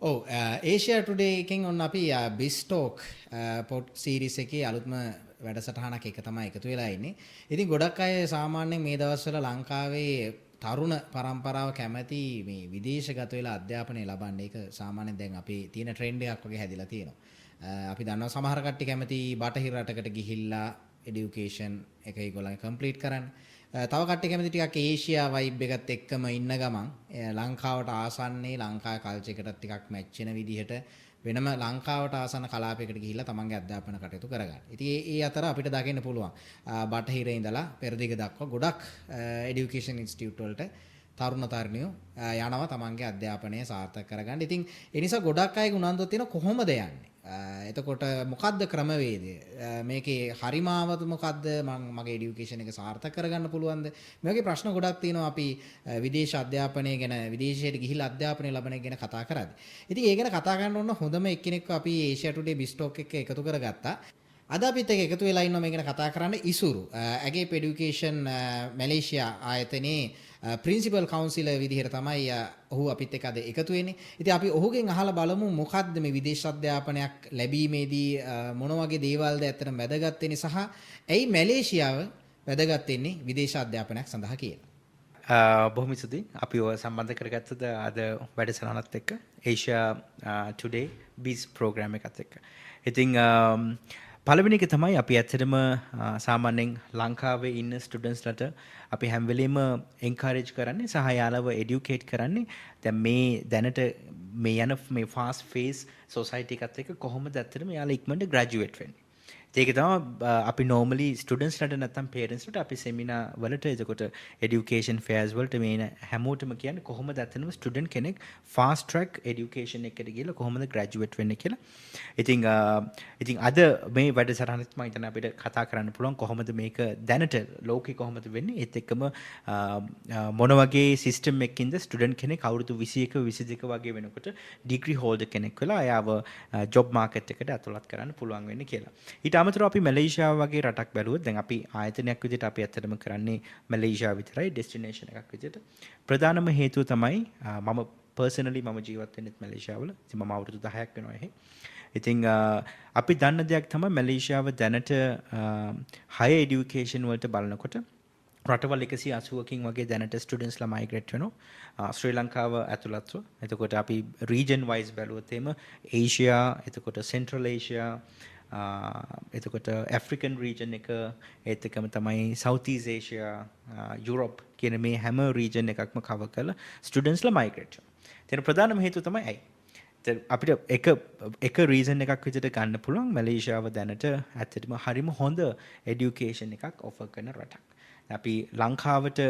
ඔව් Asia today එකෙන් ඔන්න අපි බිස්ටෝක් පොඩ් සීරීස් එකේ අලුත්ම වැඩසටහනක් එක තමයි එකතු වෙලා ඉන්නේ. ඉතින් ගොඩක් අය සාමාන්‍යයෙන් මේ දවස්වල ලංකාවේ තරුණ පරම්පරාව කැමති මේ විදේශගත වෙලා අධ්‍යාපනය ලබන්න. ඒක සාමාන්‍යයෙන් දැන් අපේ තියෙන ට්‍රෙන්ඩ් එකක් වගේ හැදිලා තියෙනවා. අපි දන්නවා සමහර කට්ටිය කැමති බටහිර රටකට ගිහිල්ලා এডুকেෂන් එක ඒගොල්ලන් කම්ප්ලීට් කරන්න. තව කට්ටිය කැමති ටිකක් ඒෂියා වයිබ් එකත් එක්කම ඉන්න ගමන් ලංකාවට ආසන්නේ ලංකාවේ කල්චර් එකටත් ටිකක් මැච් වෙන විදිහට වෙනම ලංකාවට ආසන්න කලාපයකට ගිහිල්ලා තමන්ගේ අධ්‍යාපන කටයුතු කරගන්න. ඉතින් ඒ අතර අපිට දකින්න පුළුවන් බටහිර ඉඳලා පෙරදිග දක්වා ගොඩක් এডুকেෂන් ඉන්ස්ටිටියුට් වලට තරුණ තරුණියෝ යනවා තමන්ගේ අධ්‍යාපනය සාර්ථක කරගන්න. ඉතින් ඒ නිසා ගොඩක් අයගේ උනන්දුවක් තියෙන කොහොමද යන්නේ? එතකොට මොකද්ද ක්‍රමවේදය? මේකේ හරිමාවත මොකද්ද? මගේ এডুকেෂන් එක සාර්ථක කරගන්න පුළුවන්ද? මේ වගේ ප්‍රශ්න ගොඩක් තියෙනවා අපි විදේශ අධ්‍යාපනය ගැන විදේශයට ගිහිල්ලා අධ්‍යාපනය ලබන එක ගැන කතා කරද්දී. ඉතින් ඒ ගැන කතා කරන්න ඕන හොඳම එක්කෙනෙක්ව අපි ඒෂියා ටුඩේ බිස්ටෝක් එක්ක එකතු කරගත්තා. අද අපිත් එක්ක එකතු වෙලා ඉන්නවා මේ ගැන කතා කරන්න ඉසුරු. ඇගේප් এডুকেෂන් මැලේසියා ආයතනයේ ප්‍රින්සිපල් කවුන්සිලර් විදිහට තමයි ඔහු අපිත් එක්ක අද එකතු වෙන්නේ. ඉතින් අපි ඔහුගෙන් අහලා බලමු මොකද්ද මේ විදේශ අධ්‍යාපනයක් ලැබීමේදී මොන වගේ දේවල්ද ඇත්තටම වැදගත් වෙන්නේ සහ ඇයි මැලේසියාව වැදගත් වෙන්නේ විදේශ අධ්‍යාපනයක් සඳහා කියලා. බොහොම ස්තුතියි. අපි ඔය සම්බන්ධ කරගත්තද අද වැඩසටහනත් එක්ක ඒෂියා ටුඩේ බිස් ප්‍රෝග්‍රෑම් එකත් එක්ක. ඉතින් පළවෙනි එක තමයි අපි ඇත්තටම සාමාන්‍යයෙන් ලංකාවේ ඉන්න ස්ටුඩන්ට්ස්ලට අපි හැම වෙලෙම එන්කරේජ් කරන්නේ සහ යාළුව එඩියුකේට් කරන්නේ දැන් මේ දැනට මේ යන මේ ෆාස්ට් ෆේස් සොසයිටි එකත් එක්ක කොහොමද ඇත්තටම යාළුවා ඉක්මනට ග්‍රැජුවේට් වෙන්නේ. ඒක තමයි අපි normally ස්ටුඩන්ට්ස්ලට නැත්නම් පේරන්ට්ස්ලට අපි සෙමිනාර් වලට එතකොට এডুকেෂන් ෆෙයර්ස් වලට මේ හැමෝටම කියන්නේ කොහොමද ඇත්තටම ස්ටුඩන්ට් කෙනෙක් ෆාස්ට් ට්‍රැක් এডুকেෂන් එකකට ගිහලා කොහොමද ග්‍රැජුවේට් වෙන්නේ කියලා. ඉතින් අද මේ වැඩසටහනෙත් මම හිතන්නේ අපිට කතා කරන්න පුළුවන් කොහොමද මේක දැනට ලෝකෙ කොහොමද වෙන්නේ ඒත් එක්කම මොන වගේ සිස්ටම් එකකින්ද ස්ටුඩන්ට් කෙනෙක් අවුරුදු 21 22 වගේ වෙනකොට ඩිග්‍රී හෝල්ඩර් කෙනෙක් වෙලා එයාව ජොබ් මාකට් එකට ඇතුළත් කරන්න පුළුවන් වෙන්නේ කියලා. ඊට අමතරව අපි මැලේසියාව වගේ රටක් බැලුවොත් දැන් අපි ආයතනයක් විදිහට අපි ඇත්තටම කරන්නේ මැලේසියාව විතරයි ඩෙස්ටිනේෂන් එකක් විදිහට. ප්‍රධානම හේතුව තමයි මම පර්සනලි මම ජීවත් වෙන්නේ මැලේසියාව වල. ඉතින් මම අවුරුදු 10ක් වෙනවා එහෙ. ඉතින් අපි දන්න දෙයක් තමයි මැලේසියාව දැනට higher education වලට බලනකොට රටවල් 180කින් වගේ දැනට ස්ටුඩන්ට්ස්ලා මයිග්‍රේට් වෙනවා ශ්‍රී ලංකාව ඇතුළත්ව. එතකොට අපි රීජන් වයිස් බැලුවොත් එimhe ඒෂියා, එතකොට සෙන්ට්‍රල් ඒෂියා, එතකොට ඇෆ්‍රිකන් රීජන් එක, ඒත් එකම තමයි සවුත් ඊස්ට් ඒෂියා, යුරෝප් කියන මේ හැම රීජන් එකක්ම කවර් කරලා ස්ටුඩන්ට්ස්ලා මයිග්‍රේට් වෙනවා. ඒතර ප්‍රධානම හේතුව තමයි ඇයි? අපිට එක රීසන් එකක් විදිහට ගන්න පුළුවන් මැලේසියාව දැනට ඇත්තටම හරිම හොඳ এডুকেෂන් එකක් ඔෆර් කරන රටක්. අපි ලංකාවට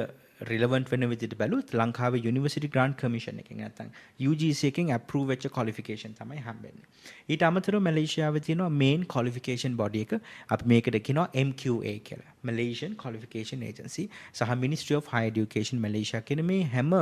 රිලෙවන්ට් වෙන විදිහට බැලුවොත් ලංකාවේ යුනිවර්සිටි ග්‍රාන්ට් කමිෂන් එකෙන් නැත්නම් UGC එකෙන් අප්‍රූව් වෙච්ච ක්වොලිෆිකේෂන් තමයි හම්බෙන්නේ. ඊට අමතරව මැලේසියාවේ තියෙනවා මේන් ක්වොලිෆිකේෂන් බොඩි එක. අපි මේකට කියනවා MQA කියලා. Malaysian Qualification Agency සහ Ministry of Higher Education Malaysia කියන මේ හැම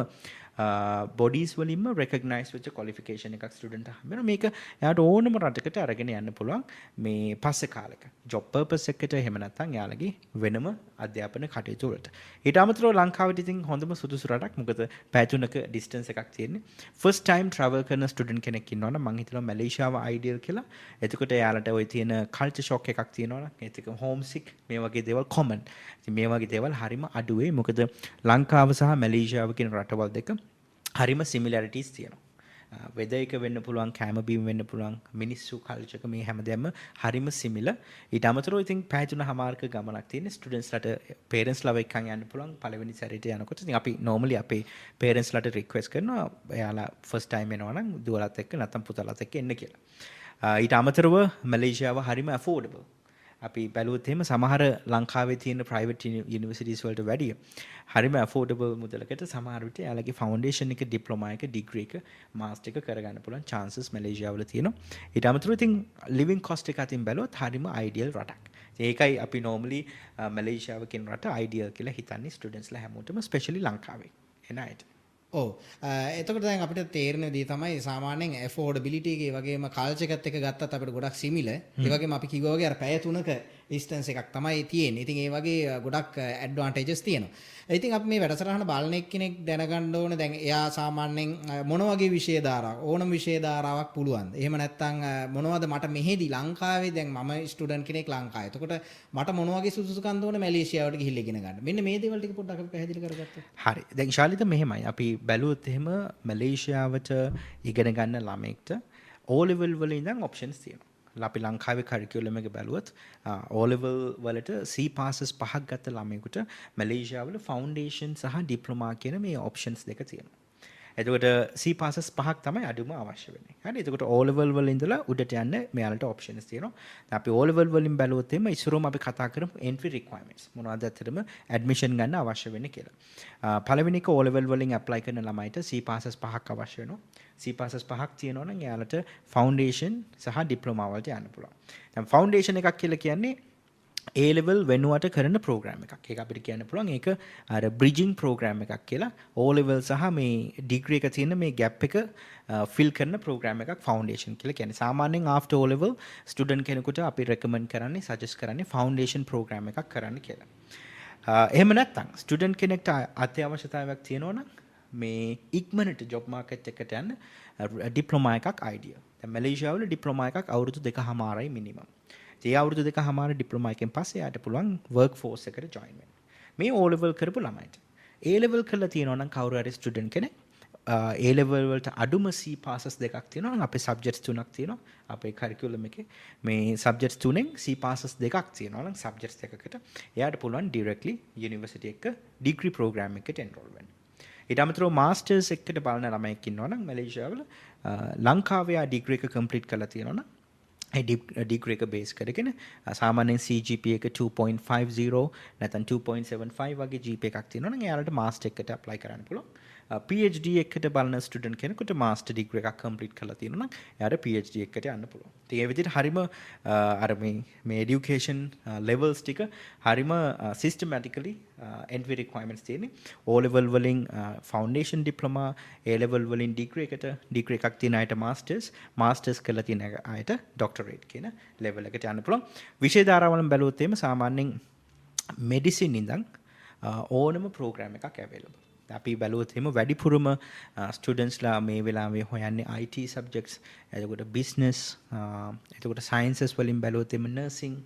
බොඩීස් වලින්ම රෙකග්නයිස් වෙච්ච ක්වොලිෆිකේෂන් එකක් ස්ටුඩන්ට් හම්බෙනවා. මේක එයාට ඕනම රටකට අරගෙන යන්න පුළුවන් මේ පස්සේ කාලෙක ජොබ් පර්පස් එකකට එහෙම නැත්නම් එයාලගේ වෙනම අධ්‍යාපන කටයුතු වලට. ඊට අමතරව ලංකාවට ඉතින් හොඳම සුදුසු රටක්. මොකද පැය 3ක ඩිස්ටන්ස් එකක් තියෙන්නේ. ෆස්ට් ටයිම් ට්‍රැවල් කරන ස්ටුඩන්ට් කෙනෙක් ඉන්නවනම් මම හිතනවා මැලේසියාව අයිඩියල් කියලා. එතකොට එයාලට ওই තියෙන කල්චර් ෂොක් එකක් තියෙනවනම් ඒත් එක හෝම් සික් මේ වගේ දේවල් කොමන්. ඉතින් මේ වගේ දේවල් හරිම අඩුවේ. මොකද ලංකාව සහ මැලේසියාව කියන රටවල් දෙක හරිම සිමිලැරිටිස් තියෙනවා. වෙදර් එක වෙන්න පුළුවන්, කැම බීම වෙන්න පුළුවන්, මිනිස්සු කල්චර් එක මේ හැමදේම හරිම සිමිලර්. ඊට අමතරව ඉතින් පැය 3මාර්ක ගමනක් තියෙන ස්ටුඩන්ට්ස්ලාට පේරන්ට්ස්ලා එක්කන් යන්න පුළුවන් පළවෙනි සැරේට යනකොට. ඉතින් අපි normally අපේ පේරන්ට්ස්ලාට රික්වෙස්ට් කරනවා එයාලා ෆස්ට් ටයිම් එනවා නම් දුවලත් එක්ක නැත්නම් පුතාලත් එක්ක එන්න කියලා. ඊට අමතරව මැලේසියාව හරිම affordable. අපි බැලුවොත් එහෙම සමහර ලංකාවේ තියෙන ප්‍රයිවට් යුනිවර්සිටිස් වලට වැඩිය හරිම affordable මුදලකට සමහර විට එයාලගේ ෆවුන්ඩේෂන් එක, ඩිප්ලෝමා එක, ඩිග්‍රී එක, මාස්ටර් එක කරගන්න පුළුවන් chances මැලේසියාව වල තියෙනවා. ඊට අමතරව ඉතින් ලිවිං කොස්ට් එක අතින් බැලුවොත් හරිම අයිඩියල් රටක්. ඒකයි අපි normally මැලේසියාව කියන රට අයිඩියල් කියලා හිතන්නේ ස්ටුඩන්ට්ස්ලා හැමෝටම ස්පෙෂලි ලංකාවේ එන අයට. ඔව් එතකොට දැන් අපිට තේරෙන දේ තමයි සාමාන්‍යයෙන් affordability එකේ වගේම කල්චර් එකත් එක්ක ගත්තත් අපිට ගොඩක් සිමිලර්. ඒ වගේම අපි කිව්වා වගේ අර පැය 3ක ඩිස්ටන්ස් එකක් තමයි තියෙන්නේ. ඉතින් ඒ වගේ ගොඩක් ඇඩ්වාන්ටේජස් තියෙනවා. ඉතින් අපි මේ වැඩසටහන බලන එක්කෙනෙක් දැනගන්න ඕනේ දැන් එයා සාමාන්‍යයෙන් මොන වගේ විෂය ධාරාවක් ඕනම විෂය ධාරාවක් පුළුවන්ද? එහෙම නැත්නම් මොනවද මට මෙහෙදි ලංකාවේ දැන් මම ස්ටුඩන්ට් කෙනෙක් ලංකාවේ. එතකොට මට මොන වගේ සුදුසුකම්ද ඕනේ මැලේසියාවට ගිහිල්ලා ඉගෙන ගන්න. මෙන්න මේ දේවල් ටික පොඩ්ඩක් අපි පැහැදිලි කරගත්තා. හරි. දැන් ශාලිත මෙහෙමයි. අපි බැලුවොත් එහෙම මැලේසියාවට ඉගෙන ගන්න ළමෙක්ට O level වල ඉඳන් ඔප්ෂන්ස් තියෙනවා. අපි ලංකාවේ කරිකියුලම් එක බැලුවොත් O level වලට C passes 5ක් ගත්ත ළමයෙකුට මැලේසියාවල ෆවුන්ඩේෂන් සහ ඩිප්ලෝමා කියන මේ ඔප්ෂන්ස් දෙක තියෙනවා. එතකොට C passes 5ක් තමයි අඩුම අවශ්‍ය වෙන්නේ. හරි. එතකොට O level වල ඉඳලා උඩට යන්න මෙයාලට ඔප්ෂන්ස් තියෙනවා. දැන් අපි O level වලින් බැලුවොත් එimhe ඉස්සරෝම අපි කතා කරමු entry requirements. මොනවද ඇත්තටම admission ගන්න අවශ්‍ය වෙන්නේ කියලා. පළවෙනි එක O level වලින් apply කරන ළමයිට C passes 5ක් අවශ්‍ය වෙනවා. C passes 5ක් තියෙනවා නම් එයාලට foundation සහ diploma වලට යන්න පුළුවන්. දැන් foundation එකක් කියලා කියන්නේ A level වෙනුවට කරන program එකක්. ඒක අපිට කියන්න පුළුවන් ඒක අර bridging program එකක් කියලා. O level සහ මේ degree එක තියෙන මේ gap එක fill කරන program එකක් foundation කියලා කියන්නේ. සාමාන්‍යයෙන් after O level student කෙනෙකුට අපි recommend කරන්නේ suggest කරන්නේ foundation program එකක් කරන්න කියලා. එහෙම නැත්නම් student කෙනෙක්ට අත්‍යවශ්‍යතාවයක් තියෙනවා නම් මේ ඉක්මනට job market එකට යන්න diploma එකක් idea. දැන් මැලේසියාවල diploma එකක් අවුරුදු 2.5යි minimum. ඒ අවුරුදු 2.5 ඩිප්ලෝමා එකෙන් පස්සේ යාට පුළුවන් work force එකට join වෙන්න. මේ O level කරපු ළමයිට. A level කරලා තියෙනවා නම් කවුරු හරි student කෙනෙක් A level වලට අඩුම C passes දෙකක් තියෙනවා නම් අපේ subjects තුනක් තියෙනවා. අපේ curriculum එකේ මේ subjects තුනෙන් C passes දෙකක් තියෙනවා නම් subjects දෙකකට එයාට පුළුවන් directly university එක degree program එකට enroll වෙන්න. ඊට අමතරව masters එකට බලන ළමයෙක් ඉන්නවා නම් මැලේසියාවල ලංකාවේ ආ degree එක complete කරලා තියෙනවා නම් degree එක base කරගෙන සාමාන්‍යයෙන් CGPA එක 2.50 නැත්නම් 2.75 වගේ GPA එකක් තියෙනවා නම් එයාලට master එකට apply කරන්න පුළුවන්. PhD එකට බලන ස්ටුඩන්ට් කෙනෙකුට master degree එකක් complete කරලා තියෙනවා නම් එයාට PhD එකට යන්න පුළුවන්. ඉතින් ඒ විදිහට හරිම අර මේ education levels ටික හරිම systematically entry requirements තියෙන්නේ. O level වලින් foundation diploma, A level වලින් degree එකක් තියෙන අයට masters කරලා තියෙන අයට doctorate කියන level එකට යන්න පුළුවන්. විෂය ධාරාවලින් බැලුවොත් එහෙම සාමාන්‍යයෙන් medicine ඉඳන් ඕනම program එකක් available. අපි බැලුවොත් එහෙම වැඩිපුරම ස්ටුඩන්ට්ස්ලා මේ වෙලාවේ හොයන්නේ IT subjects, එතකොට business, එතකොට sciences වලින් බැලුවොත් එහෙම nursing,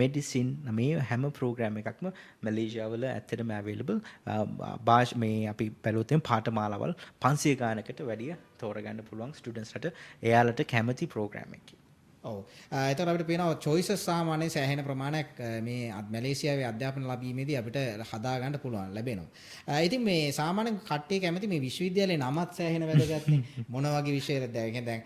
medicine මේ හැම program එකක්ම මැලේසියාවල ඇත්තටම available. මේ අපි බැලුවොත් එහෙම පාඨමාලාවල් 500 ගානකට වැඩිය තෝරගන්න පුළුවන් ස්ටුඩන්ට්ස්ලාට එයාලට කැමති program එකක්. ඔව්. එතකොට අපිට පේනවා choices සාමාන්‍යයෙන් සෑහෙන ප්‍රමාණයක් මේ මැලේසියාවේ අධ්‍යාපන ලැබීමේදී අපිට හදා ගන්න පුළුවන් ලැබෙනවා. ඉතින් මේ සාමාන්‍යයෙන් කට්ටිය කැමති මේ විශ්වවිද්‍යාලේ නමත් සෑහෙන වැදගත්නේ. මොන වගේ විෂයද දැන්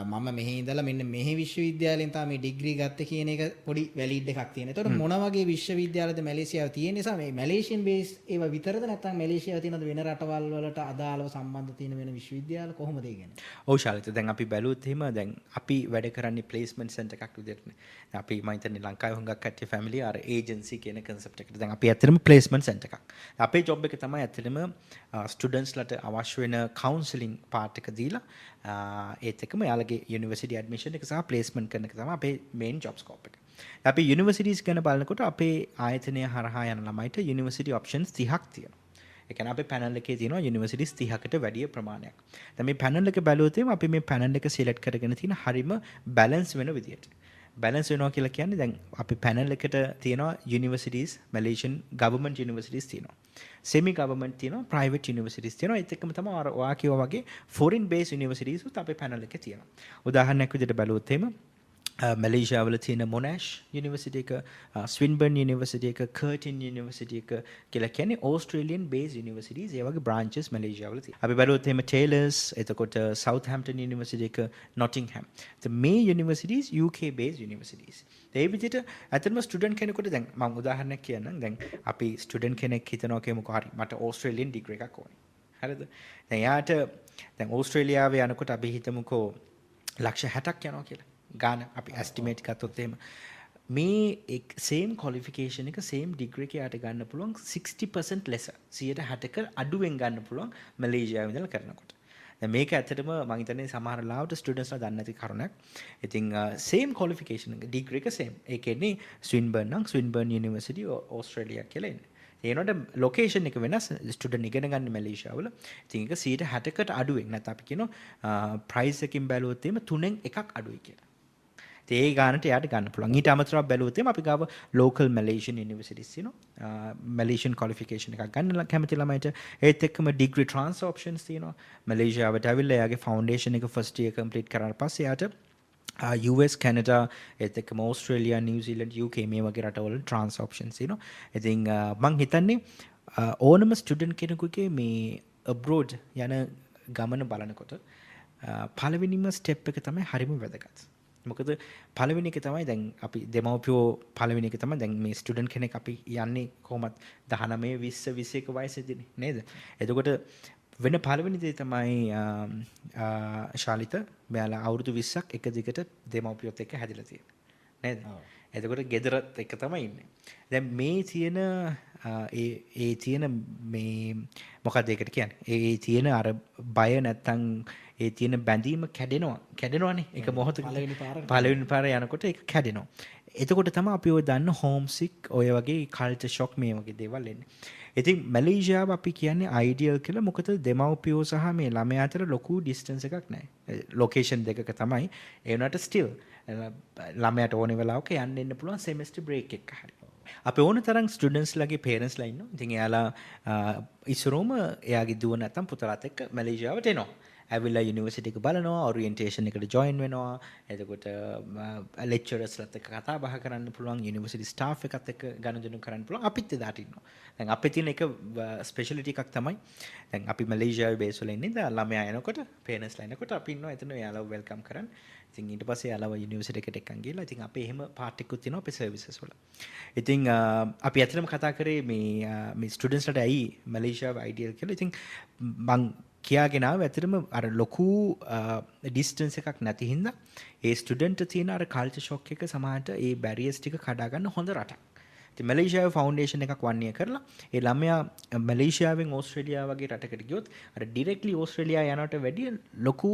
මම මෙහි ඉඳලා මෙන්න මෙහි විශ්වවිද්‍යාලෙන් තමයි මේ ඩිග්‍රී ගත්තේ කියන එක පොඩි වැලිඩ් එකක් තියෙනවා. එතකොට මොන වගේ විශ්වවිද්‍යාලද මැලේසියාවේ තියෙන නිසා මේ මැලේසියන් බේස් ඒවා විතරද නැත්නම් මැලේසියාවේ තියෙනද වෙන රටවල් වලට අදාළව සම්බන්ධ තියෙන වෙන විශ්වවිද්‍යාල කොහොමද ඒ කියන්නේ? ඔව් ශාලිත දැන් අපි බැලුවොත් එහෙම දැන් අපි වැඩ කරන්නේ placement center එකක් විදිහටනේ. අපි මම හිතන්නේ ලංකාවේ හුඟක් කට්ටිය family අර agency කියන concept එකට. දැන් අපි ඇත්තටම placement center එකක්. අපේ job එක තමයි ඇත්තටම students ලට අවශ්‍ය වෙන counseling part එක දීලා ඒත් එක්කම යාළගේ university admission එක සහ placement කරන එක තමයි අපේ main job scope එක. අපි universities ගැන බලනකොට අපේ ආයතනය හරහා යන ළමයිට university options 30ක් තියෙනවා. ඒ කියන්නේ අපේ panel එකේ තියෙනවා universities 30කට වැඩි ප්‍රමාණයක්. දැන් මේ panel එක බැලුවොත් අපි මේ panel එක select කරගෙන තියෙන හරිම balance වෙන විදියට. balance වෙනවා කියලා කියන්නේ දැන් අපි panel එකට තියෙනවා universities, Malaysian government universities තියෙනවා. semi government තියෙනවා, private universities තියෙනවා. ඒත් එක්කම තමයි ඔයා කියවා වගේ foreign based universities උත් අපේ panel එකේ තියෙනවා. උදාහරණයක් විදිහට බැලුවොත් එහෙම මැලේසියාවල තියෙන මොනෑෂ් යුනිවර්සිටි එක, ස්වින්බර්න් යුනිවර්සිටි එක, කර්ටින් යුනිවර්සිටි එක කියලා කියන්නේ ඕස්ට්‍රේලියන් බේස් යුනිවර්සිටිස් ඒ වගේ බ්‍රාන්චස් මැලේසියාවල තියෙනවා. අපි බලුවොත් එහෙම ටේලර්ස්, එතකොට සවුත්හැම්ප්ටන් යුනිවර්සිටි එක, නොටින්ග්හෑම්. මේ යුනිවර්සිටිස් UK බේස් යුනිවර්සිටිස්. ඒ විදිහට ඇත්තටම ස්ටුඩන්ට් කෙනෙකුට දැන් මම උදාහරණයක් කියන්නම්. දැන් අපි ස්ටුඩන්ට් කෙනෙක් හිතනවා කියමුකෝ හරි මට ඕස්ට්‍රේලියන් ඩිග්‍රී එකක් ඕනේ. හරිද? දැන් යාට දැන් ඕස්ට්‍රේලියාවේ යනකොට අපි හිතමුකෝ ලක්ෂ 60ක් යනවා කියලා. ගාන අපි estimate ගත්තොත් එහෙම මේ same qualification එක same degree එක යාට ගන්න පුළුවන් 60% less 60ක අඩුවෙන් ගන්න පුළුවන් මැලේසියාවේ ඉඳලා කරනකොට. දැන් මේක ඇත්තටම මම හිතන්නේ සමහර ලාවට ස්ටුඩන්ට්ස්ලා දන්නේ නැති කරුණක්. ඉතින් same qualification එක degree එක same. ඒ කියන්නේ ස්වින්බර්න් නම් ස්වින්බර්න් යුනිවර්සිටි ඕස්ට්‍රේලියා කියලා එන්නේ. ඒනොට ලොකේෂන් එක වෙනස් ස්ටුඩන්ට් ඉගෙන ගන්න මැලේසියාවල. ඉතින් ඒක 60%කට අඩුවෙන් නැත්නම් අපි කියනවා ප්‍රයිස් එකකින් බැලුවොත් එimhe 3න් එකක් අඩුයි කියලා. ඉතින් ඒ ගානට එයාට ගන්න පුළුවන්. ඊට අමතරව බැලුවොත් එimhe අපි ගාව local Malaysian universities තියෙනවා. Malaysian qualification එකක් ගන්න කැමති ළමයිට ඒත් එක්කම degree transfer options තියෙනවා. මැලේසියාවට ඇවිල්ලා එයාගේ foundation එක first year complete කරාට පස්සේ එයාට US Canada ඒත් එක්කම Australia New Zealand UK මේ වගේ රටවල transfer options තියෙනවා. ඉතින් මම හිතන්නේ ඕනම ස්ටුඩන්ට් කෙනෙකුගේ මේ abroad යන ගමන බලනකොට පළවෙනිම ස්ටෙප් එක තමයි හරිම වැදගත්. මොකද පළවෙනි එක තමයි දැන් අපි දෙමව්පියෝ පළවෙනි එක තමයි දැන් මේ ස්ටුඩන්ට් කෙනෙක් අපි යන්නේ කොහොමත් 19 20 21 වයසේදීනේ නේද? එතකොට වෙන පළවෙනි දේ තමයි ශාලිත මෙයාලා අවුරුදු 20ක් එක දිගට දෙමව්පියොත් එක්ක හැදිලා තියෙනවා නේද? එතකොට ගෙදරත් එක තමයි ඉන්නේ. දැන් මේ තියෙන ඒ තියෙන මේ මොකක්ද ඒකට කියන්නේ? ඒ තියෙන අර බය නැත්තම් ඒ තියෙන බැඳීම කැඩෙනවානේ. ඒක මොහොතක පළවෙනි පාර යනකොට ඒක කැඩෙනවා. එතකොට තමයි අපි ඔය දන්න හෝම් සික් ඔය වගේ කල්චර් ෂොක් මේ වගේ දේවල් එන්නේ. ඉතින් මැලේසියාව අපි කියන්නේ අයිඩියල් කියලා. මොකද දෙමව්පියෝ සහ මේ ළමයා අතර ලොකු ඩිස්ටන්ස් එකක් නැහැ. ලොකේෂන් දෙකක තමයි. ඒ වුණාට ස්ටිල් ළමයාට ඕනේ වෙලාවක යන්න එන්න පුළුවන් සෙමෙස්ටර් බ්‍රේක් එක හරි. අපි ඕන තරම් ස්ටුඩන්ට්ස්ලාගේ පේරන්ට්ස්ලා ඉන්නවා. ඉතින් එයාලා ඉස්සරෝම එයාගේ දුව නැත්තම් පුතාලත් එක්ක මැලේසියාවට එනවා. ඇවිල්ලා යුනිවර්සිටි එක බලනවා, ඔරියන්ටේෂන් එකට ජොයින් වෙනවා. එතකොට ලෙක්චරර්ස්ලාත් එක්ක කතා බහ කරන්න පුළුවන්, යුනිවර්සිටි ස්ටාෆ් එකත් එක්ක ගනුදෙනු කරන්න පුළුවන්. අපිත් එදාට ඉන්නවා. දැන් අපේ තියෙන එක ස්පෙෂලිටි එකක් තමයි දැන් අපි මැලේසියාවේ බේස් වල ඉන්නේ. දැන් ළමයා එනකොට, පේරන්ට්ස්ලා එනකොට අපි ඉන්නවා එතන එයාලව වෙල්කම් කරන්න. ඉතින් ඊට පස්සේ යාලව යුනිවර්සිටි එකට එක්කන් ගිහලා ඉතින් අපේ එහෙම පාර්ට් එකකුත් තියෙනවා අපේ සර්විසස් වල. ඉතින් අපි ඇත්තටම කතා කරේ මේ ස්ටුඩන්ට්ස්ලාට ඇයි මැලේසියාව අයිඩියල් කියලා. ඉතින් මං කියාගෙන ආව ඇත්තටම අර ලොකු ඩිස්ටන්ස් එකක් නැති හින්දා ඒ ස්ටුඩන්ට් තියෙන අර කල්චර් ෂොක් එක සමහරට ඒ බැරියර්ස් ටික කඩා ගන්න හොඳ රටක්. ඉතින් මැලේසියාවේ ෆවුන්ඩේෂන් එකක් 1 year කරලා ඒ ළමයා මැලේසියාවෙන් ඕස්ට්‍රේලියාව වගේ රටකට ගියොත් අර ඩිරෙක්ට්ලි ඕස්ට්‍රේලියා යනට වැඩිය ලොකු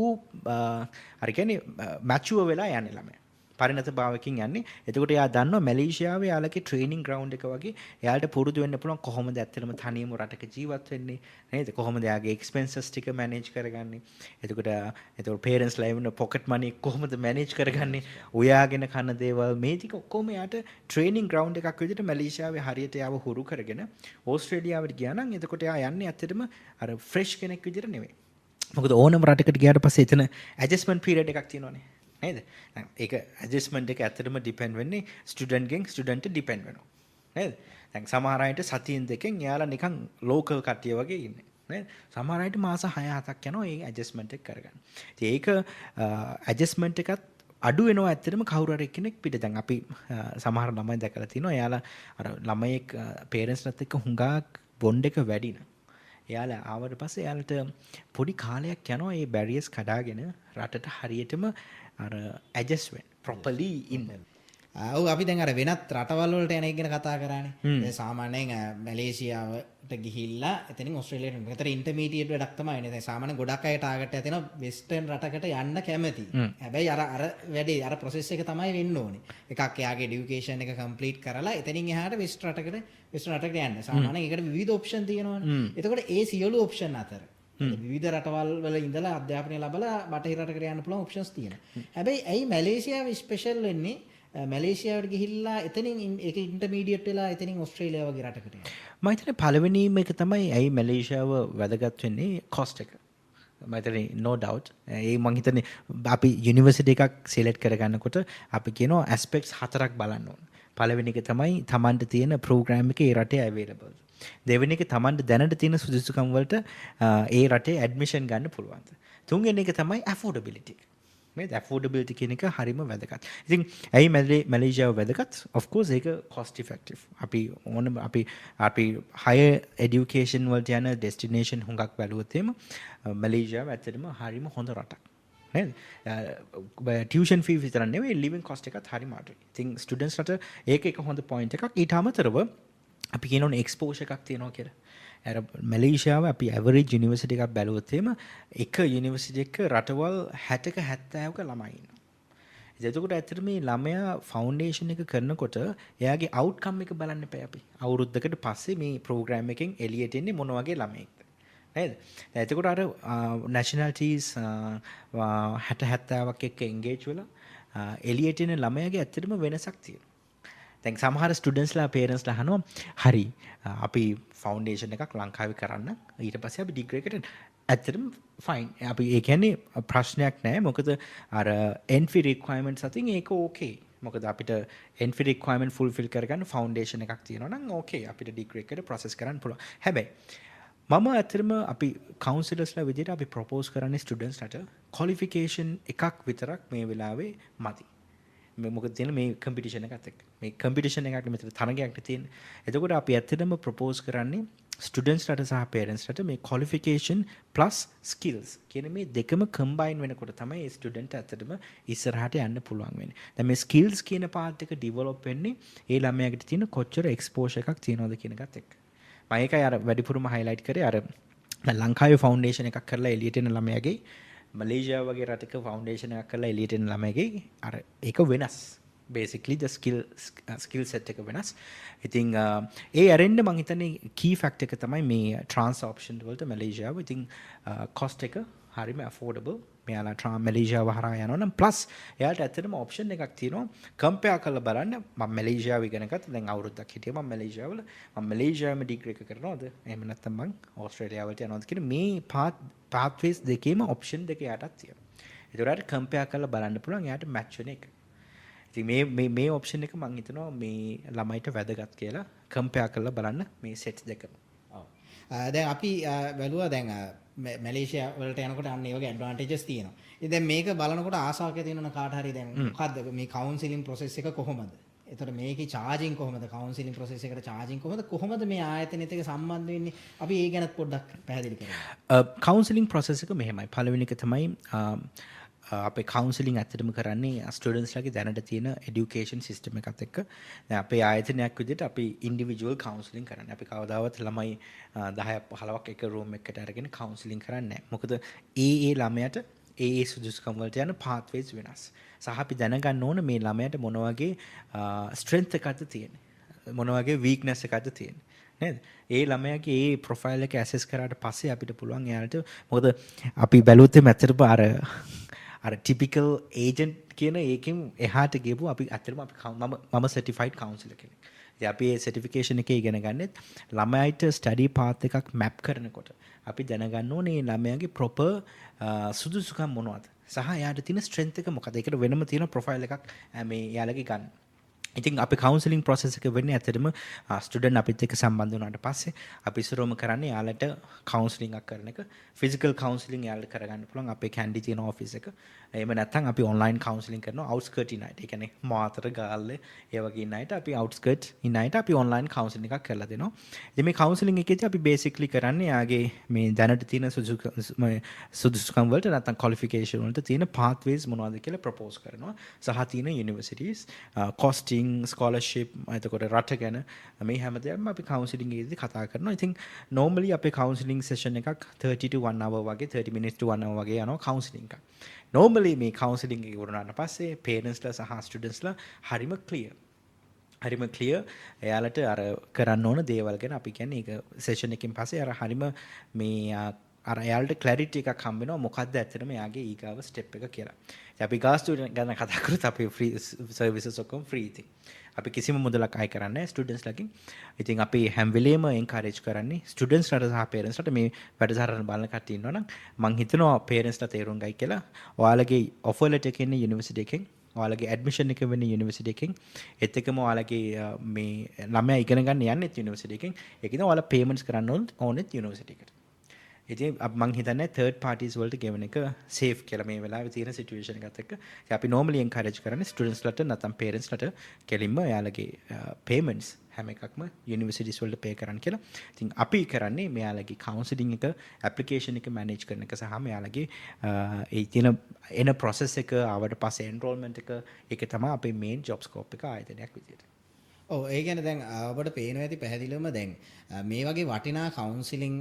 අර කියන්නේ මැචුවර් වෙලා යන්නේ ළමයා. පරිණත භාවකින් යන්නේ. එතකොට එයා දන්නවා මැලේසියාවේ යාලගේ ට්‍රේනින් ග්‍රවුන්ඩ් එක වගේ එයාලට පුරුදු වෙන්න පුළුවන් කොහොමද ඇත්තටම තනියම රටක ජීවත් වෙන්නේ නේද? කොහොමද එයාගේ එක්ස්පෙන්සස් ටික මැනේජ් කරගන්නේ? එතකොට පේරන්ට්ස්ලා එවන පොකට් මනි කොහොමද මැනේජ් කරගන්නේ? උයාගෙන කන දේවල් මේ ටික ඔක්කොම එයාට ට්‍රේනින් ග්‍රවුන්ඩ් එකක් විදිහට මැලේසියාවේ හරියට එයාව හුරු කරගෙන ඕස්ට්‍රේලියාවට ගියා නම් එතකොට එයා යන්නේ ඇත්තටම අර ෆ්‍රෙෂ් කෙනෙක් විදිහට නෙවෙයි. මොකද ඕනම රටකට ගියාට පස්සේ එතන ඇඩ්ජස්ට්මන්ට් පීරියඩ් එකක් තියෙනවානේ. නේද? ඒක ඇඩ්ජස්ට්මන්ට් එක ඇත්තටම ඩිපෙන්ඩ් වෙන්නේ ස්ටුඩන්ට්ගෙන් ස්ටුඩන්ට් ඩිපෙන්ඩ් වෙනවා. නේද? දැන් සමහර අයට සතියෙන් දෙකෙන් එයාලා නිකන් ලෝකල් කට්ටිය වගේ ඉන්නේ. නේද? සමහර අයට මාස 6-7ක් යනවා මේ ඇඩ්ජස්ට්මන්ට් එක කරගන්න. ඉතින් ඒක ඇඩ්ජස්ට්මන්ට් එකත් අඩු වෙනවා ඇත්තටම කවුරු හරි කෙනෙක් පිට. දැන් අපි සමහර ළමයි දැකලා තිනවා එයාලා අර ළමයෙක් පේරන්ට්ස්ලත් එක්ක හුඟක් බොන්ඩ් එක වැඩි නම් එයාලා ආවට පස්සේ එයාලට පොඩි කාලයක් යනවා මේ බැරියර්ස් කඩාගෙන රටට හරියටම අර ඇඩ්ජස්ට් වෙන්න ප්‍රොපර්ලි ඉන්න. ඔව් අපි දැන් අර වෙනත් රටවල් වලට යන එක ගැන කතා කරානේ. ඒ සාමාන්‍යයෙන් මැලේසියාවට ගිහිල්ලා එතනින් ඕස්ට්‍රේලියාවට යනවා. ඒතර ඉන්ටර්මීඩියට් වැඩක් තමයි නේ. දැන් සාමාන්‍යයෙන් ගොඩක් අය ටාගට් එක තියෙනවා වෙස්ටර්න් රටකට යන්න කැමති. හැබැයි අර වැඩේ අර ප්‍රොසෙස් එක තමයි වෙන්න ඕනේ. එකක් එයාගේ এডুকেෂන් එක කම්ප්ලීට් කරලා එතනින් එහාට වෙස්ට් රටකට යන්න. සාමාන්‍යයෙන් ඒකට විවිධ ඔප්ෂන් තියෙනවානේ. එතකොට ඒ සියලු ඔප්ෂන් අතර විවිධ රටවල් වල ඉඳලා අධ්‍යාපනය ලැබලා බටහිර රටකට යන්න පුළුවන් ඔප්ෂන්ස් තියෙනවා. හැබැයි ඇයි මැලේසියාව ස්පෙෂල් වෙන්නේ? මැලේසියාවට ගිහිල්ලා එතනින් ඒක ඉන්ටර්මීඩියට් වෙලා එතනින් ඕස්ට්‍රේලියාව වගේ රටකට යනවා. මම හිතන්නේ පළවෙනිම එක තමයි ඇයි මැලේසියාව වැදගත් වෙන්නේ කොස්ට් එක. මම හිතන්නේ no doubt. ඒ මම හිතන්නේ අපි යුනිවර්සිටි එකක් සිලෙක්ට් කරගන්නකොට අපි කියනවා ඇස්පෙක්ට්ස් 4ක් බලන්න ඕන. පළවෙනි එක තමයි Tamanට තියෙන ප්‍රෝග්‍රෑම් එකේ ඒ රටේ available. දෙවෙනි එක Tamanට දැනට තියෙන සුදුසුකම් වලට ඒ රටේ ඇඩ්මිෂන් ගන්න පුළුවන්. තුන්වෙනි එක තමයි affordability. මේ affordability කියන එක හරිම වැදගත්. ඉතින් ඇයි මැලේසියාව වැදගත්? of course ඒක cost effective. අපි higher education වලට යන destination හුඟක් බැලුවොත් එම මැලේසියාව ඇත්තටම හරිම හොඳ රටක්. නේද? ටියුෂන් ෆී විතරක් නෙවෙයි living cost එකත් හරිම අඩුයි. ඉතින් ස්ටුඩන්ට්ස්ලට ඒක එක හොඳ point එකක්. ඊට අමතරව අපි කියනෝනේ එක්ස්පෝෂර් එකක් තියෙනවා කියලා. අර මැලේසියාව අපි ඇවරේජ් යුනිවර්සිටි එකක් බැලුවොත් එහෙම එක යුනිවර්සිටි එක රටවල් 60ක 70ක ළමයි ඉන්නවා. එතකොට ඇත්තට මේ ළමයා ෆවුන්ඩේෂන් එක කරනකොට එයාගේ අවුට්කම් එක බලන්න එපා අපි. අවුරුද්දකට පස්සේ මේ ප්‍රෝග්‍රෑම් එකෙන් එළියට එන්නේ මොන වගේ ළමයෙක්ද? නේද? එතකොට අර නැෂනලිටීස් 60 70ක් එක්ක එන්ගේජ් වෙලා එළියට එන ළමයාගේ ඇත්තටම වෙනසක් තියෙනවා. දැන් සමහර ස්ටුඩන්ට්ස්ලා පේරන්ට්ස්ලා අහනවා හරි අපි ෆවුන්ඩේෂන් එකක් ලංකාවේ කරන්න ඊට පස්සේ අපි ඩිග්‍රී එකට ඇත්තටම ෆයින් අපි ඒ කියන්නේ ප්‍රශ්නයක් නැහැ මොකද අර එන්ට්‍රි රික්වයර්මන්ට්ස් අතින් ඒක ඕකේ මොකද අපිට එන්ට්‍රි රික්වයර්මන්ට් ෆුල්ෆිල් කරගන්න ෆවුන්ඩේෂන් එකක් තියෙනවා නම් ඕකේ අපිට ඩිග්‍රී එකට ප්‍රොසෙස් කරන්න පුළුවන් හැබැයි මම ඇත්තටම අපි කවුන්සිලර්ස්ලා විදිහට අපි ප්‍රොපෝස් කරන්නේ ස්ටුඩන්ට්ස්ලාට ක්වොලිෆිකේෂන් එකක් විතරක් මේ වෙලාවේ මදි මොකද තියෙන මේ කම්පිටිෂන් එකත් එක්ක මේ කම්පිටිෂන් එකක් මෙතන තරගයක් තියෙන. එතකොට අපි ඇත්තටම ප්‍රොපෝස් කරන්නේ ස්ටුඩන්ට්ස්ලාට සහ පේරන්ට්ස්ලාට මේ ක්වොලිෆිකේෂන් ප්ලස් ස්කිල්ස් කියන මේ දෙකම කම්බයින් වෙනකොට තමයි ඒ ස්ටුඩන්ට් ඇත්තටම ඉස්සරහට යන්න පුළුවන් වෙන්නේ. දැන් මේ ස්කිල්ස් කියන පාර්ට් එක ඩෙවලොප් වෙන්නේ ඒ ළමයාට තියෙන කොච්චර එක්ස්පෝෂර් එකක් තියෙනවද කියන එකත් එක්ක. මම ඒකයි අර වැඩිපුරම හයිලයිට් කරේ අර ලංකාවේ ෆවුන්ඩේෂන් එකක් කරලා එළියට එන ළමයාගේ මලේසියාව වගේ රටක ෆවුන්ඩේෂන් එකක් කරලා එළියට එන ළමයිගේ අර ඒක වෙනස් basically the skill set එක වෙනස්. ඉතින් ඒ ඇරෙන්න මම හිතන්නේ key factor එක තමයි මේ trans option වලට මලේසියාව. ඉතින් cost එක හරිම affordable. මෙයාලා මැලේසියාව හරහා යනවා නම් plus එයාට ඇත්තටම option එකක් තියෙනවා compare කරලා බලන්න මම මැලේසියාව ඉගෙන ගත්තා දැන් අවුරුද්දක් හිටියා මම මැලේසියාවල මම මැලේසියාවේ ඩිග්‍රී එක කරනවද එහෙම නැත්නම් මම ඕස්ට්‍රේලියාවට යනවද කියන මේ pathways දෙකේම option දෙක යටත් තියෙනවා ඒතරට compare කරලා බලන්න පුළුවන් එයාට match වෙන එක ඉතින් මේ option එක මම හිතනවා මේ ළමයිට වැදගත් කියලා compare කරලා බලන්න මේ sets දෙකම දැන් අපි බැලුවා දැන් මැලේසියා වලට යනකොට අන්න ඒ වගේ ඇඩ්වාන්ටේජස් තියෙනවා. ඉතින් දැන් මේක බලනකොට ආසාවක් ඇති වෙනවන කාට හරි දැන් මොකද්ද මේ කවුන්සිලින් ප්‍රොසෙස් එක කොහොමද? එතකොට මේකේ චාර්ජින් කොහොමද? කවුන්සිලින් ප්‍රොසෙස් එකට චාර්ජින් කොහොමද මේ ආයතනෙත් එක්ක සම්බන්ධ වෙන්නේ? අපි ඒ ගැනත් පොඩ්ඩක් පැහැදිලි කරමු. කවුන්සිලින් ප්‍රොසෙස් එක මෙහෙමයි. පළවෙනි එක තමයි අපේ කවුන්සිලින් ඇත්තටම කරන්නේ ස්ටුඩන්ට්ස්ලාගේ දැනට තියෙන এডুকেෂන් සිස්ටම් එකත් එක්ක දැන් අපේ ආයතනයක් විදිහට අපි ඉන්ඩිවිජුවල් කවුන්සිලින් කරන්නේ. අපි කවදාවත් ළමයි 10ක් 15ක් එක රූම් එකකට අරගෙන කවුන්සිලින් කරන්නේ නැහැ. මොකද ඒ ළමයට ඒ සුදුසුකම් වලට යන පාත්වේස් වෙනස්. සහ අපි දැනගන්න ඕන මේ ළමයට මොන වගේ ස්ට්‍රෙන්ත් එකක්ද තියෙන්නේ. මොන වගේ වීක්නස් එකක්ද තියෙන්නේ. නේද? ඒ ළමයාගේ ඒ ප්‍රොෆයිල් එක ඇසස් කරාට පස්සේ අපිට පුළුවන් එයාට මොකද අපි බැලුවොත් ඇත්තටම අර ටිපිකල් ඒජන්ට් කියන ඒකෙන් එහාට ගියපුව අපි ඇත්තටම අපි මම සර්ටිෆයිඩ් කවුන්සිලර් කෙනෙක්. ඉතින් අපි ඒ සර්ටිෆිකේෂන් එකේ ඉගෙන ගන්නෙත් ළමයිට ස්ටඩි පාත් එකක් මැප් කරනකොට අපි දැනගන්න ඕනේ ළමයාගේ ප්‍රොපර් සුදුසුකම් මොනවද? සහ එයාට තියෙන ස්ට්‍රෙන්ත් එක මොකද? ඒකට වෙනම තියෙන ප්‍රොෆයිල් එකක් මේ එයාලගේ ගන්න. ඉතින් අපි කවුන්සිලින් ප්‍රොසෙස් එක වෙන්නේ ඇත්තටම ස්ටුඩන්ට් අපිත් එක්ක සම්බන්ධ වුණාට පස්සේ අපි ඉස්සරවම කරන්නේ යාලට කවුන්සිලින් එකක් කරන එක ෆිසිකල් කවුන්සිලින් යාලට කරගන්න පුළුවන් අපේ කැන්ඩි තියෙන ඔෆිස් එක. එහෙම නැත්නම් අපි ඔන්ලයින් කවුන්සිලින් කරනවා අවුට්ස්කර්ට් ඉන්න අයට. ඒ කියන්නේ මාතර ගාල්ලේ ඒ වගේ ඉන්න අයට අපි අවුට්ස්කර්ට් ඉන්න අයට අපි ඔන්ලයින් කවුන්සිලින් එකක් කරලා දෙනවා. ඉතින් මේ කවුන්සිලින් එකේදී අපි බේසිකලි කරන්නේ යාගේ මේ දැනට තියෙන සුදුසුකම් වලට නැත්නම් ක්වොලිෆිකේෂන් වලට තියෙන පාත්වේස් මොනවද කියලා ප්‍රොපෝස් කරනවා. සහ තියෙන යුනිවර්සිටිස් කොස්ටින් ස්කෝලර්ෂිප් එතකොට රට ගැන මේ හැමදේම අපි කවුන්සිලින් එකේදී කතා කරනවා. ඉතින් normally අපේ කවුන්සිලින් සෙෂන් එකක් 30 to 1 hour වගේ 30 minutes to 1 hour වගේ යනවා කවුන්සිලින් එකක්. normally මේ කවුන්සිලින් එක ඉවරනාට පස්සේ පේරන්ට්ස්ලා සහ ස්ටුඩන්ට්ස්ලා හරිම ක්ලියර් එයාලට අර කරන්න ඕන දේවල් ගැන අපි කියන්නේ ඒක සෙෂන් එකකින් පස්සේ අර හරිම මේ අර එයාලට ක්ලැරිටි එකක් හම්බ වෙනවා මොකද්ද ඇත්තටම එයාගේ ඊගාව ස්ටෙප් එක කියලා. ඉතින් අපි ගාස්තු ගැන කතා කරොත් අපේ ෆ්‍රී සර්විසස් ඔක්කොම ෆ්‍රී ඉතින්. අපි කිසිම මුදලක් අය කරන්නේ නැහැ ස්ටුඩන්ට්ස්ලාගෙන්. ඉතින් අපි හැම වෙලේම එන්කරේජ් කරන්නේ ස්ටුඩන්ට්ස්ලාට සහ පේරන්ට්ස්ලාට මේ වැඩසටහන බලන කට්ටිය ඉන්නවා නම් මම හිතනවා පේරන්ට්ස්ලා තේරුම් ගයි කියලා. ඔයාලගේ ඔෆර් ලෙටර් එකේ ඉන්නේ යුනිවර්සිටි එකෙන් ඔයාලගේ ඇඩ්මිෂන් එක වෙන්නේ යුනිවර්සිටි එකෙන් ඒත් එක්කම ඔයාලගේ මේ ළමයා ඉගෙන ගන්න යන්නේත් යුනිවර්සිටි එකෙන් ඒකද ඔයාලා පේමන්ට්ස් කරන්න ඕනෙත් යුනිවර්සිටි එකට. ඉතින් මම හිතන්නේ third parties වලට ගෙවන එක safe කියලා මේ වෙලාවේ තියෙන situation එකත් එක්ක. ඉතින් අපි normally encourage කරන්නේ students-ලාට නැත්නම් parents-ලාට කෙලින්ම එයාලගේ payments හැම එකක්ම universities වලට pay කරන්න කියලා. ඉතින් අපි කරන්නේ මෙයාලගේ counseling එක application එක manage කරන එක සහ මෙයාලගේ ඒ තියෙන එන process එක ආවට පස්සේ enrollment එක ඒක තමයි අපේ main job scope එක ආයතනයක් විදියට. ඔව් ඒ කියන්නේ දැන් ඔබට පේනවා ඇති පැහැදිලිවම දැන් මේ වගේ වටිනා කවුන්සිලින්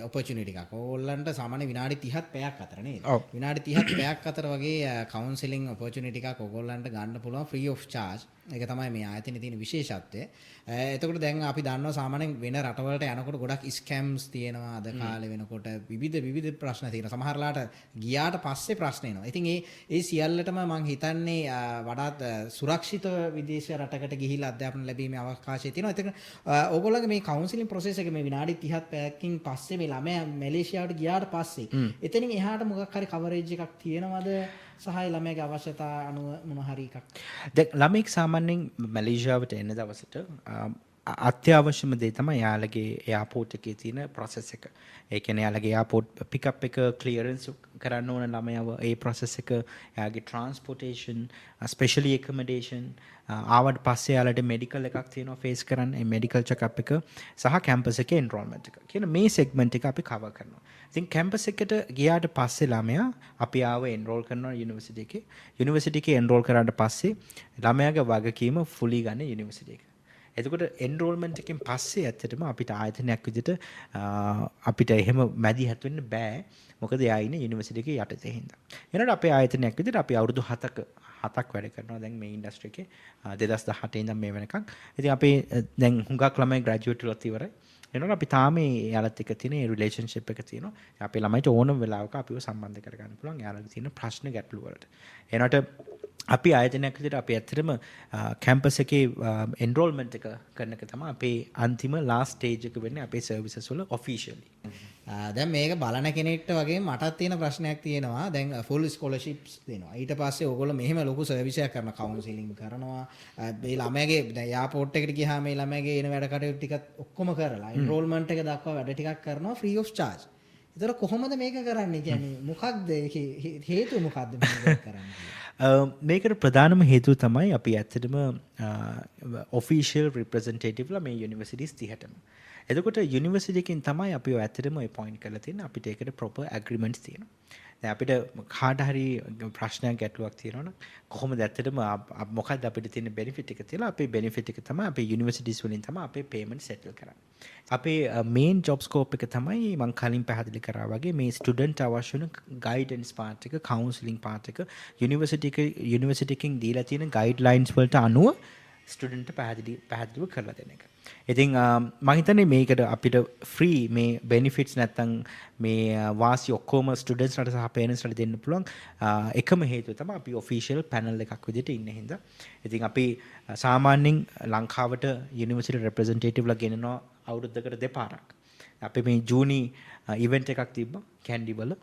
ඔපචුනිටි එකක්. ඕගොල්ලන්ට සාමාන්‍ය විනාඩි 30ක් පැයක් අතර නේද? ඔව්. විනාඩි 30ක් පැයක් අතර වගේ කවුන්සිලින් ඔපචුනිටි එකක් ඕගොල්ලන්ට ගන්න පුළුවන් ෆ්‍රී ඔෆ් චාර්ජ්. ඒක තමයි මේ ආයතනයේ තියෙන විශේෂත්වය. එතකොට දැන් අපි දන්නවා සාමාන්‍යයෙන් වෙන රටවලට යනකොට ගොඩක් ස්කැම්ස් තියෙනවා අද කාලේ වෙනකොට විවිධ ප්‍රශ්න තියෙනවා. සමහරලාට ගියාට පස්සේ ප්‍රශ්න එනවා. ඉතින් ඒ සියල්ලටම මම හිතන්නේ වඩාත් සුරක්ෂිත විදේශ රටකට ගිහිල්ලා අධ්‍යාපන ලැබීමේ අවකාශය තියෙනවා. ඒක ඕගොල්ලෝගේ මේ කවුන්සිලින් ප්‍රොසෙස් එක මේ විනාඩි 30ක් පැයකින් පස්සේ මේ ළමයා මැලේසියාවට ගියාට පස්සේ එතනින් එහාට මොකක් හරි කවරේජ් එකක් තියෙනවද? සහ ළමයාගේ අවශ්‍යතා අනුව මොන හරි එකක්. දැන් ළමෙක් සාමාන්‍යයෙන් මැලේසියාවට එන දවසට අත්‍යවශ්‍යම දේ තමයි යාළගේ එයාපෝට් එකේ තියෙන process එක. ඒ කියන්නේ යාළගේ එයාපෝට් පිකප් එක ක්ලියරන්ස් කරන්න ඕන ළමයව ඒ process එක යාගේ transportation especially accommodation ආවට පස්සේ යාළට medical එකක් තියෙනවා face කරන්න. ඒ medical check up එක සහ campus එකේ enrollment එක. කියන මේ segment එක අපි cover කරනවා. ඉතින් campus එකට ගියාට පස්සේ ළමයා අපි ආව enroll කරනවා university එකේ. university එකේ enroll කරාට පස්සේ ළමයාගේ වගකීම fully ගන්න university එක. එතකොට එන්රෝල්මන්ට් එකෙන් පස්සේ ඇත්තටම අපිට ආයතනයක් විදිහට අපිට එහෙම මැදිහත් වෙන්න බෑ. මොකද එයා ඉන්නේ යුනිවර්සිටි එකේ යටතේ හින්දා. එනකොට අපේ ආයතනයක් විදිහට අපි අවුරුදු 7ක් වැඩ කරනවා දැන් මේ ඉන්ඩස්ට්‍රි එකේ 2018 ඉඳන් මේ වෙනකන්. ඉතින් අපේ දැන් හුඟක් ළමයි ග්‍රැජුවේට් වෙලා ඉවරයි. එනකොට අපි තාම යාලත් එක්ක තියෙන ඒ රිලේෂන්ෂිප් එක තියෙනවා. අපේ ළමයිට ඕනම වෙලාවක අපිව සම්බන්ධ කරගන්න පුළුවන් යාලගේ තියෙන ප්‍රශ්න ගැටලු වලට. එනකොට අපි ආයතනයක් විදිහට අපි ඇත්තටම කැම්පස් එකේ එන්රෝල්මන්ට් එක කරන එක තමයි අපේ අන්තිම ලාස්ට් ස්ටේජ් එක වෙන්නේ අපේ සර්විසස් වල ඔෆිෂියලි. දැන් මේක බලන කෙනෙක්ට වගේ මටත් තියෙන ප්‍රශ්නයක් තියෙනවා. දැන් ෆුල් ස්කෝලර්ෂිප්ස් දෙනවා. ඊට පස්සේ ඕගොල්ලෝ මෙහෙම ලොකු සර්විස් එකක් කරන කවුන්සිලින් කරනවා. මේ ළමයාගේ දැන් එයාපෝට් එකට ගියාම මේ ළමයාගේ එන වැඩ කටයුතු ටිකත් ඔක්කොම කරලා එන්රෝල්මන්ට් එක දක්වා වැඩ ටිකක් කරනවා ෆ්‍රී ඔෆ් චාර්ජ්. ඒතර කොහොමද මේක කරන්නේ? කියන්නේ මොකක්ද ඒකේ හේතුව මොකක්ද මේක කරන්නේ? මේකට ප්‍රධානම හේතුව තමයි අපි ඇත්තටම ඔෆිෂියල් රිප්‍රසන්ටේටිව්ලා මේ යුනිවර්සිටිස් 30ටම. එතකොට යුනිවර්සිටි එකකින් තමයි අපි ඇත්තටම අපොයින්ට් කරලා තියෙන්නේ. අපිට ඒකට ප්‍රොපර් ඇග්‍රීමන්ට්ස් තියෙනවා. දැන් අපිට කාට හරි ප්‍රශ්නයක් ගැටලුවක් තියෙනවනම් කොහොමද ඇත්තටම මොකක්ද අපිට තියෙන බෙනිෆිට් එක කියලා අපේ බෙනිෆිට් එක තමයි අපේ යුනිවර්සිටිස් වලින් තමයි අපේ පේමන්ට් සෙටල් කරන්නේ. අපේ මේන් ජොබ් ස්කෝප් එක තමයි මම කලින් පැහැදිලි කරා වගේ මේ ස්ටුඩන්ට් අවශ්‍ය වෙන ගයිඩන්ස් පාර්ට් එක, කවුන්සලින් පාර්ට් එක යුනිවර්සිටි එකකින් දීලා තියෙන ගයිඩ්ලයින්ස් වලට අනුව ස්ටුඩන්ට්ට පැහැදිලිව කරලා දෙන එක. ඉතින් මම හිතන්නේ මේකට අපිට ෆ්‍රී මේ බෙනිෆිට්ස් නැත්තම් මේ වාසි ඔක්කොම ස්ටුඩන්ට්ස්ලට සහ පේරන්ට්ස්ලට දෙන්න පුළුවන් එකම හේතුව තමයි අපි ඔෆිෂියල් පැනල් එකක් විදිහට ඉන්න හින්දා. ඉතින් අපි සාමාන්‍යයෙන් ලංකාවට යුනිවර්සිටි රෙප්‍රසන්ටේටිව්ලා ගෙනනවා අවුරුද්දකට දෙපාරක්. අපි මේ ජූනි ඉවෙන්ට් එකක් තිබ්බා කැන්ඩි වල.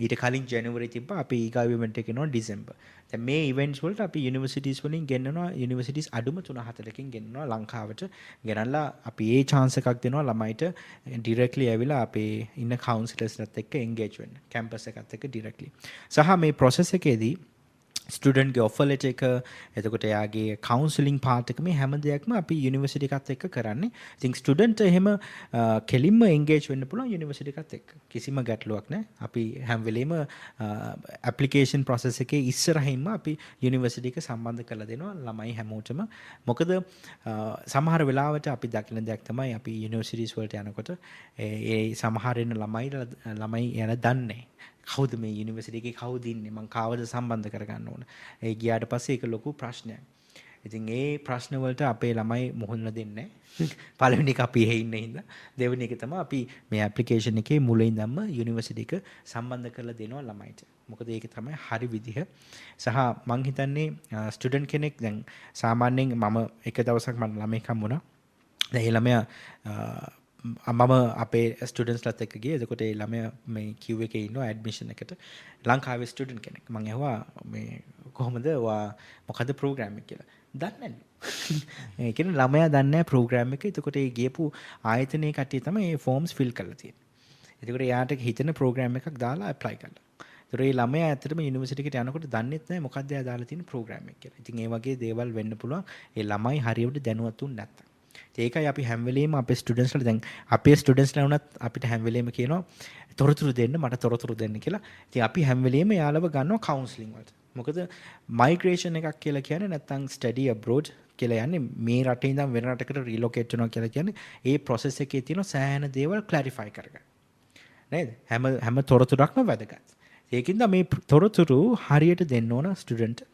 ඊට කලින් ජනවරි තිබ්බා අපි ඊගා ඉවෙන්ට් එක කරනවා ඩිසෙම්බර්. දැන් මේ ඉවෙන්ට්ස් වලට අපි යුනිවර්සිටිස් වලින් ගෙන්නනවා යුනිවර්සිටිස් අඩුම 3-4කින් ගෙන්නනවා ලංකාවට. ගෙනල්ලා අපි ඒ chance එකක් දෙනවා ළමයිට ඩිරෙක්ට්ලි ඇවිල්ලා අපේ ඉන්න කවුන්සලර්ස්ලත් එක්ක එන්ගේජ් වෙන්න. කැම්පස් එකත් එක්ක ඩිරෙක්ට්ලි. සහ මේ process එකේදී ස්ටුඩන්ට්ගේ ඔෆර් ලෙටර් එක එතකොට එයාගේ කවුන්සලින් පාර්ට් එක මේ හැම දෙයක්ම අපි යුනිවර්සිටි එකත් එක්ක කරන්නේ. ඉතින් ස්ටුඩන්ට් එහෙම කෙලින්ම එන්ගේජ් වෙන්න පුළුවන් යුනිවර්සිටි එකත් එක්ක. කිසිම ගැටලුවක් නැහැ. අපි හැම වෙලෙම ඇප්ලිකේෂන් ප්‍රොසෙස් එකේ ඉස්සරහින්ම අපි යුනිවර්සිටි එක සම්බන්ධ කරලා දෙනවා ළමයි හැමෝටම. මොකද සමහර වෙලාවට අපි දකින දෙයක් තමයි අපි යුනිවර්සිටිස් වලට යනකොට ඒ සමහර වෙන ළමයි යන දන්නේ කවුද මේ යුනිවර්සිටි එකේ කවුද ඉන්නේ මං කාවද සම්බන්ධ කරගන්න ඕන. ඒ ගියාට පස්සේ ඒක ලොකු ප්‍රශ්නයක්. ඉතින් ඒ ප්‍රශ්න වලට අපේ ළමයි මුහුණ දෙන්නේ නැහැ. පළවෙනි එක අපි එහෙ ඉන්න හින්දා. දෙවෙනි එක තමයි අපි මේ ඇප්ලිකේෂන් එකේ මුලින් ඉඳන්ම යුනිවර්සිටි එක සම්බන්ධ කරලා දෙනවා ළමයිට. මොකද ඒක තමයි හරි විදිහ. සහ මං හිතන්නේ ස්ටුඩන්ට් කෙනෙක් දැන් සාමාන්‍යයෙන් මම එක දවසක් මම ළමෙක් හම්බුණා. දැන් ඒ ළමයා මම අපේ ස්ටුඩන්ට්ස්ලත් එක්ක ගියේ. එතකොට ඒ ළමයා මේ queue එකේ ඉන්නවා ඇඩ්මිෂන් එකට. ලංකාවේ ස්ටුඩන්ට් කෙනෙක්. මම ඇහුවා මේ කොහොමද ඔයා මොකද ප්‍රෝග්‍රෑම් එක කියලා. දන්නේ නැහැ. ඒ කියන්නේ ළමයා දන්නේ නැහැ ප්‍රෝග්‍රෑම් එක. එතකොට ඒ ගියපු ආයතනයේ කට්ටිය තමයි මේ ෆෝම්ස් ෆිල් කරලා තියෙන්නේ. එතකොට එයාට හිතෙන ප්‍රෝග්‍රෑම් එකක් දාලා ඇප්ලයි කළා. ඒතර ඒ ළමයා ඇත්තටම යුනිවර්සිටි එකට යනකොට දන්නේත් නැහැ මොකක්ද එයා දාලා තියෙන ප්‍රෝග්‍රෑම් එක කියලා. ඉතින් ඒ වගේ දේවල් වෙන්න පුළුවන්. ඒ ළමයි හරියට දැනුවත් වුන් නැත්තම්. ඒකයි අපි හැම වෙලෙම අපේ ස්ටුඩන්ට්ස්ලා දැන් අපේ ස්ටුඩන්ට්ස්ලා වුණත් අපිට හැම වෙලෙම කියනවා තොරතුරු දෙන්න මට තොරතුරු දෙන්න කියලා. ඉතින් අපි හැම වෙලෙම යාළව ගන්නවා කවුන්සලින් වලට. මොකද මයිග්‍රේෂන් එකක් කියලා කියන්නේ නැත්නම් ස්ටඩි අබ්‍රෝඩ් කියලා යන්නේ මේ රටේ ඉඳන් වෙන රටකට රීලොකේට් වෙනවා කියලා කියන්නේ ඒ process එකේ තියෙන සෑහෙන දේවල් ක්ලැරිෆයි කරගන්න. නේද? හැම තොරතුරක්ම වැදගත්. ඒකින්ද මේ තොරතුරු හරියට දෙන්න ඕන ස්ටුඩන්ට්.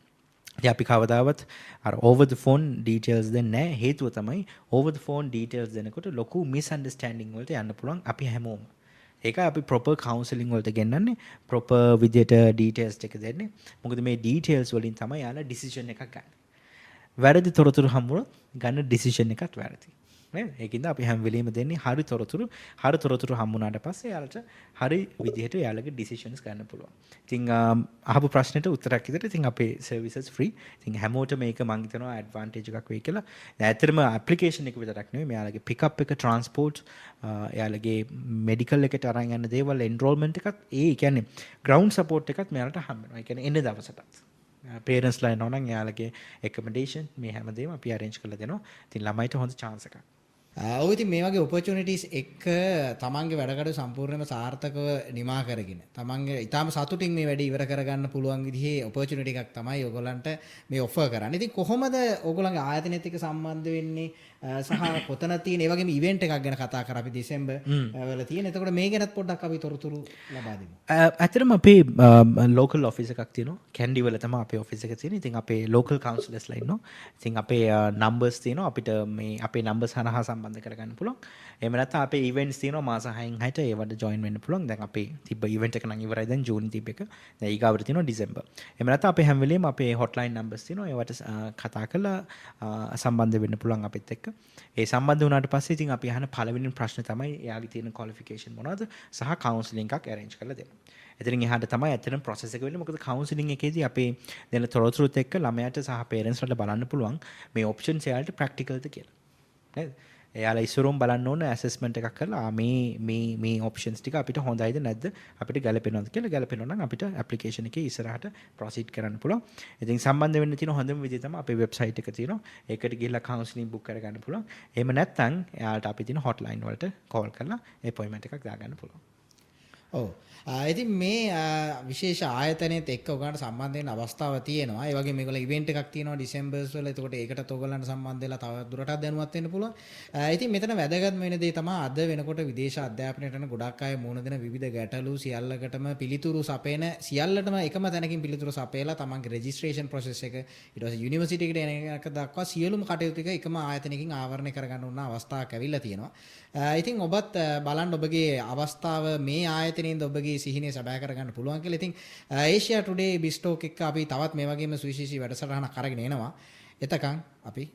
ඉතින් අපි කවදාවත් අර over the phone details දෙන්නේ නැහැ. හේතුව තමයි over the phone details දෙනකොට ලොකු misunderstanding වලට යන්න පුළුවන් අපි හැමෝම. ඒක අපි proper counselling වලට ගෙන්නන්නේ proper විදියට details ටික දෙන්නේ. මොකද මේ details වලින් තමයි යාලා decision එකක් ගන්න. වැරදි තොරතුරු හම්බුනොත් ගන්න decision එකත් වැරදි. නේද? ඒකින්ද අපි හැම වෙලෙම දෙන්නේ හරි තොරතුරු හම්බුනාට පස්සේ යාලට හරි විදිහට යාලගේ decisions ගන්න පුළුවන්. ඉතින් අහපු ප්‍රශ්නෙට උත්තරයක් විදිහට ඉතින් අපේ services free. ඉතින් හැමෝටම මේක මම හිතනවා advantage එකක් වෙයි කියලා. දැන් ඇත්තටම application එක විතරක් නෙවෙයි මෙයාලගේ pickup එක transport එයාලගේ medical එකට අරන් යන දේවල් enrollment එකත් ඒ කියන්නේ ground support එකත් මෙයාලට හම්බ වෙනවා. ඒ කියන්නේ එන දවසටත්. parents ලා එනවා නම් එයාලගේ accommodation මේ හැමදේම අපි arrange කරලා දෙනවා. ඉතින් ළමයිට හොඳ chance එකක්. ඔය ඉතින් මේ වගේ opportunities එක්ක තමන්ගේ වැඩකඩ සම්පූර්ණයෙන්ම සාර්ථකව නිමා කරගෙන තමන්ගේ ඊටාම සතුටින් මේ වැඩේ ඉවර කරගන්න පුළුවන් විදිහේ opportunity එකක් තමයි ඔයගොල්ලන්ට මේ offer කරන්නේ. ඉතින් කොහොමද ඔයගොල්ලන්ගේ ආයතනයත් එක්ක සම්බන්ධ වෙන්නේ සහ කොතන තියෙන ඒ වගේම event එකක් ගැන කතා කරා අපි දෙසැම්බර් වල තියෙන. එතකොට මේ ගැනත් පොඩ්ඩක් අපි තොරතුරු ලබා දෙමු. ඇත්තටම අපේ local office එකක් තියෙනවා. කැන්ඩි වල තමයි අපේ office එක තියෙන්නේ. ඉතින් අපේ local councillors ලා ඉන්නවා. ඉතින් අපේ numbers තියෙනවා. අපිට මේ අපේ numbers හරහා සම්බන්ධ කරගන්න පුළුවන්. එහෙම නැත්නම් අපේ events තියෙනවා මාස 6න් 6ට ඒවට join වෙන්න පුළුවන්. දැන් අපේ තිබ්බ event එක නම් ඉවරයි දැන් ජූනි තිබ්බ එක. දැන් ඊගාවට තියෙනවා ඩිසෙම්බර්. එහෙම නැත්නම් අපේ හැම වෙලේම අපේ hotline numbers තියෙනවා. ඒවට කතා කරලා සම්බන්ධ වෙන්න පුළුවන් අපිත් එක්ක. ඒ සම්බන්ධ වුණාට පස්සේ ඉතින් අපි අහන පළවෙනි ප්‍රශ්නේ තමයි එයාගේ තියෙන qualification මොනවද සහ counselling එකක් arrange කරලා දෙන්න. එතනින් එහාට තමයි ඇත්තටම process එක වෙන්නේ. මොකද counselling එකේදී අපේ දෙන තොරතුරුත් එක්ක ළමයාට සහ parents වලට බලන්න පුළුවන් මේ options එයාලට practical ද කියලා. නේද? එයාලා ඉස්සරෝම් බලන්න ඕන assessment එකක් කරලා මේ options ටික අපිට හොඳයිද නැද්ද අපිට ගැලපෙනවද කියලා ගැලපෙනවා නම් අපිට application එකේ ඉස්සරහට proceed කරන්න පුළුවන්. ඉතින් සම්බන්ධ වෙන්න තියෙන හොඳම විදිහ තමයි අපේ website එක තියෙනවා. ඒකට ගිහිල්ලා counselling book කරගන්න පුළුවන්. එහෙම නැත්නම් එයාලට අපි තියෙන hotline වලට call කරලා appointment එකක් දාගන්න පුළුවන්. ඔව්. ඉතින් මේ විශේෂ ආයතනයේත් එක්ක ඔයගලන්ට සම්බන්ධ වෙන්න අවස්ථාව තියෙනවා. ඒ වගේම මේගොල්ලෝ ඉවෙන්ට් එකක් තියෙනවා ඩිසෙම්බර්ස් වල. ඒකට ඒකටත් ඔයගලන්ට සම්බන්ධ වෙලා තව දුරටත් දැනුවත් වෙන්න පුළුවන්. ඉතින් මෙතන වැදගත්ම වෙන දේ තමයි අද වෙනකොට විදේශ අධ්‍යාපනයට යන ගොඩක් අය මුහුණ දෙන විවිධ ගැටලු සියල්ලකටම පිළිතුරු සපයන සියල්ලටම එකම තැනකින් පිළිතුරු සපයලා තමන්ගේ රෙජිස්ට්‍රේෂන් ප්‍රොසෙස් එක ඊට පස්සේ යුනිවර්සිටි එකට එන එක දක්වා සියලුම කටයුතු ටික එකම ආයතනයකින් ආවරණය කරගන්න උන අවස්ථාවක් ඇවිල්ලා තියෙනවා. ඉතින් ඔබත් බලන්න ඔබගේ අවස්ථාව මේ ආයතනයෙන්ද ඔබගේ සිහිනේ සබෑ කරගන්න පුළුවන් කියලා. ඉතින් ඒෂියා ටුඩේ බිස්ටෝක් එක්ක අපි තවත් මේ වගේම සුවිශේෂී වැඩසටහනක් අරගෙන එනවා. එතකන් අපි